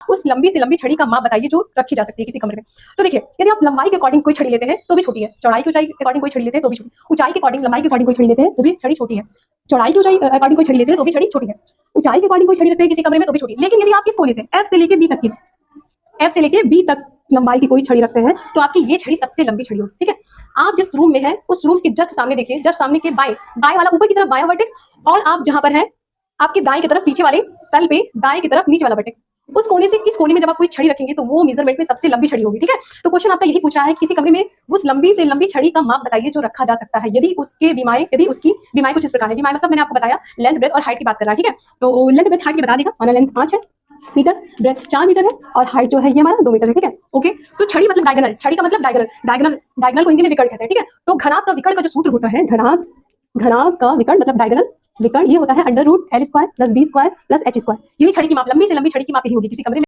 उस लंबी से लंबी छड़ी का माप बताइए जो रखी जा सकती है किसी कमरे में। तो देखिए, यदि आप लंबाई के अकॉर्डिंग कोई छड़ी लेते हैं तो भी छोटी है, चौड़ाई की ऊंचाई के अकॉर्डिंग कोई छड़ी लेते हैं तो भी छोटी, ऊंचाई के अकॉर्डिंग लंबाई के अकॉर्डिंग कोई छड़ी लेते हैं तो भी छड़ी छोटी है, चौड़ाई की ऊंचाई अकॉर्डिंग कोई छड़ी लेते हैं तो भी छड़ी छोटी है, ऊंचाई के अकॉर्डिंग कोई छड़ी रखते हैं किसी कमरे में तो भी छोटी। लेकिन यदि आप इस कोने से एफ से लेके बी तक की, एफ से लेके बी तक लंबाई की कोई छड़ी रखते हैं तो आपकी ये छड़ी सबसे लंबी छड़ी होगी। ठीक है, आप जिस रूम में है उस रूम के जस्ट सामने देखिए, जस्ट सामने के बाएं बाएं वाला ऊपर की तरफ बायां वर्टेक्स, और आप जहां पर है आपके दाएं की तरफ पीछे वाले तल पे दाएं की तरफ नीचे वाला वर्टेक्स, उस कोने से इस कोने में जब आप कोई छड़ी रखेंगे तो वो मेजरमेंट में सबसे लंबी छड़ी होगी। ठीक है, तो क्वेश्चन आपका यही पूछा है कि किसी कमरे में उस लंबी से लंबी छड़ी का माप बताइए जो रखा जा सकता है यदि उसकी बीमाएं कुछ इस प्रकार है। बीमाएं मतलब मैंने आपको बताया लेंथ, ब्रेथ और हाइट की बात कर रहा है। ठीक है, तो लेंथ, ब्रेथ, हाइट की बता देगा। माना लेंथ 5 है मीटर, ब्रेथ 4 मीटर है और हाइट जो है ये हमारा 2 मीटर है। ठीक है, ओके। तो छड़ी मतलब डायगोनल, छड़ी का मतलब डायगोनल को हिंदी में विकर्ण कहते हैं। ठीक है, तो घनाभ का विकर्ण का जो सूत्र होता है, घनाभ का विकर्ण मतलब डायगोनल विकर्ण, ये होता है under root L² + B² + H²। यही छड़ी की माप, लंबी से लंबी छड़ी की माप यही होगी किसी कमरे में।